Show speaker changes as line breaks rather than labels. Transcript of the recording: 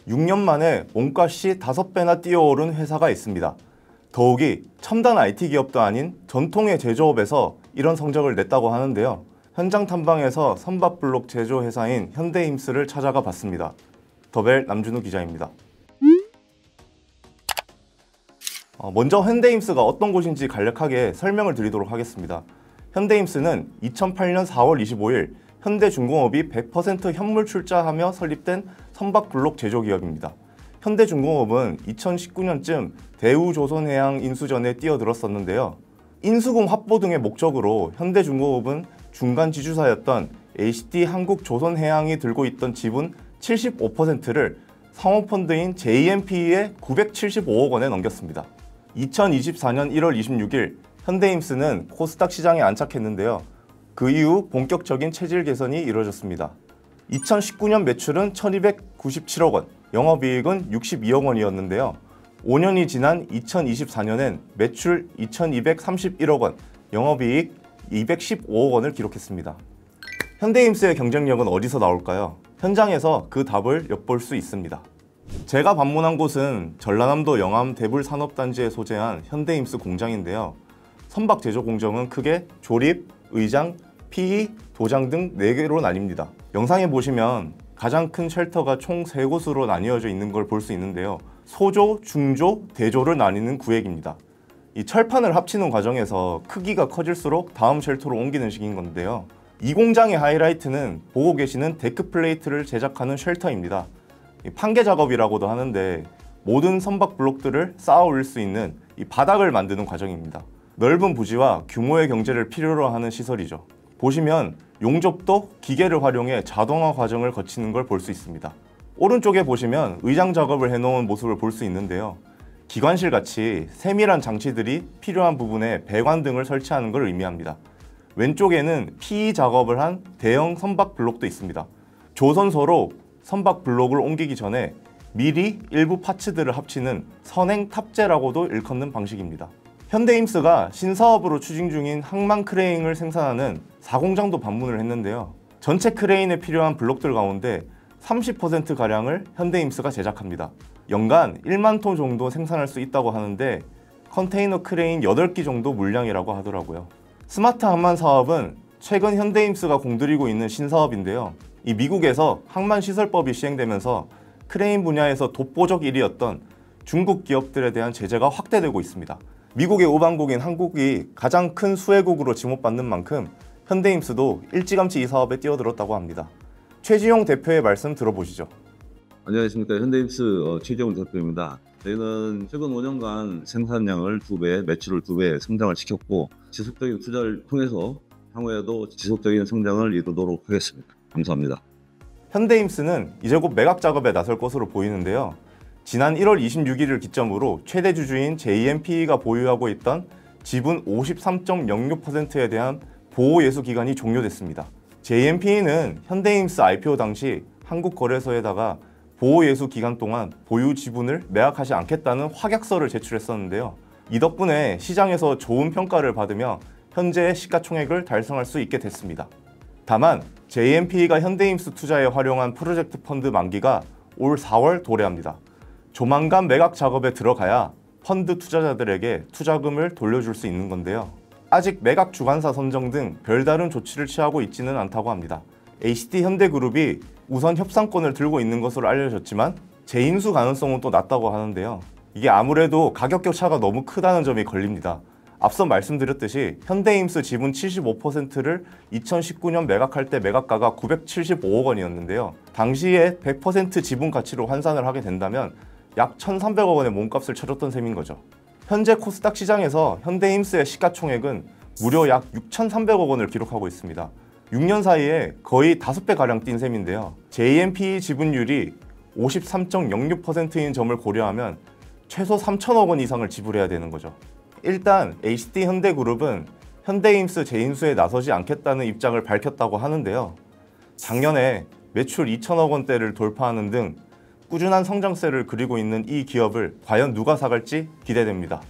6년 만에 몸값이 5배나 뛰어오른 회사가 있습니다. 더욱이 첨단 IT 기업도 아닌 전통의 제조업에서 이런 성적을 냈다고 하는데요. 현장 탐방에서 선박블록 제조 회사인 현대힘스를 찾아가 봤습니다. 더벨 남준우 기자입니다. 먼저 현대힘스가 어떤 곳인지 간략하게 설명을 드리도록 하겠습니다. 현대힘스는 2008년 4월 25일 현대중공업이 100% 현물 출자하며 설립된 선박블록 제조기업입니다. 현대중공업은 2019년쯤 대우조선해양 인수전에 뛰어들었었는데요. 인수금 확보 등의 목적으로 현대중공업은 중간 지주사였던 HD한국조선해양이 들고 있던 지분 75%를 상호펀드인 JMP에 975억 원에 넘겼습니다. 2024년 1월 26일 현대힘스는 코스닥 시장에 안착했는데요. 그 이후 본격적인 체질 개선이 이루어졌습니다. 2019년 매출은 1297억 원, 영업이익은 62억 원이었는데요. 5년이 지난 2024년엔 매출 2231억 원, 영업이익 215억 원을 기록했습니다. 현대힘스의 경쟁력은 어디서 나올까요? 현장에서 그 답을 엿볼 수 있습니다. 제가 방문한 곳은 전라남도 영암 대불산업단지에 소재한 현대힘스 공장인데요. 선박 제조 공정은 크게 조립, 의장, PE, 도장 등 4개로 나뉩니다. 영상에 보시면 가장 큰 쉘터가 총 3곳으로 나뉘어져 있는 걸 볼 수 있는데요. 소조, 중조, 대조를 나뉘는 구획입니다. 이 철판을 합치는 과정에서 크기가 커질수록 다음 쉘터로 옮기는 식인 건데요. 이 공장의 하이라이트는 보고 계시는 데크 플레이트를 제작하는 쉘터입니다. 판계 작업이라고도 하는데 모든 선박 블록들을 쌓아 올릴 수 있는 이 바닥을 만드는 과정입니다. 넓은 부지와 규모의 경제를 필요로 하는 시설이죠. 보시면 용접도 기계를 활용해 자동화 과정을 거치는 걸 볼 수 있습니다. 오른쪽에 보시면 의장 작업을 해놓은 모습을 볼 수 있는데요. 기관실 같이 세밀한 장치들이 필요한 부분에 배관 등을 설치하는 걸 의미합니다. 왼쪽에는 PE 작업을 한 대형 선박 블록도 있습니다. 조선소로 선박 블록을 옮기기 전에 미리 일부 파츠들을 합치는 선행 탑재라고도 일컫는 방식입니다. 현대힘스가 신사업으로 추진 중인 항만 크레인을 생산하는 4공장도 방문을 했는데요. 전체 크레인에 필요한 블록들 가운데 30%가량을 현대힘스가 제작합니다. 연간 1만 톤 정도 생산할 수 있다고 하는데 컨테이너 크레인 8기 정도 물량이라고 하더라고요. 스마트 항만 사업은 최근 현대힘스가 공들이고 있는 신사업인데요. 이 미국에서 항만시설법이 시행되면서 크레인 분야에서 독보적 1위였던 중국 기업들에 대한 제재가 확대되고 있습니다. 미국의 우방국인 한국이 가장 큰 수혜국으로 지목받는 만큼 현대힘스도 일찌감치 이 사업에 뛰어들었다고 합니다. 최지용 대표의 말씀 들어보시죠.
안녕하십니까. 현대힘스 최지용 대표입니다. 저희는 최근 5년간 생산량을 2배, 매출을 2배 성장을 시켰고 지속적인 투자를 통해서 향후에도 지속적인 성장을 이루도록 하겠습니다. 감사합니다.
현대힘스는 이제 곧 매각 작업에 나설 것으로 보이는데요. 지난 1월 26일을 기점으로 최대 주주인 JMP가 보유하고 있던 지분 53.06%에 대한 보호예수 기간이 종료됐습니다. JMP는 현대힘스 IPO 당시 한국거래소에다가 보호예수 기간 동안 보유 지분을 매각하지 않겠다는 확약서를 제출했었는데요. 이 덕분에 시장에서 좋은 평가를 받으며 현재의 시가총액을 달성할 수 있게 됐습니다. 다만 JMP가 현대힘스 투자에 활용한 프로젝트 펀드 만기가 올 4월 도래합니다. 조만간 매각 작업에 들어가야 펀드 투자자들에게 투자금을 돌려줄 수 있는 건데요. 아직 매각 주관사 선정 등 별다른 조치를 취하고 있지는 않다고 합니다. HD현대그룹이 우선 협상권을 들고 있는 것으로 알려졌지만 재인수 가능성은 또 낮다고 하는데요. 이게 아무래도 가격 격차가 너무 크다는 점이 걸립니다. 앞서 말씀드렸듯이 현대힘스 지분 75%를 2019년 매각할 때 매각가가 975억 원이었는데요. 당시에 100% 지분 가치로 환산을 하게 된다면 약 1,300억 원의 몸값을 쳐줬던 셈인 거죠. 현재 코스닥 시장에서 현대힘스의 시가총액은 무려 약 6,300억 원을 기록하고 있습니다. 6년 사이에 거의 5배가량 뛴 셈인데요. JMP 지분율이 53.06%인 점을 고려하면 최소 3,000억 원 이상을 지불해야 되는 거죠. 일단 HD현대그룹은 현대힘스 재인수에 나서지 않겠다는 입장을 밝혔다고 하는데요. 작년에 매출 2,000억 원대를 돌파하는 등 꾸준한 성장세를 그리고 있는 이 기업을 과연 누가 사갈지 기대됩니다.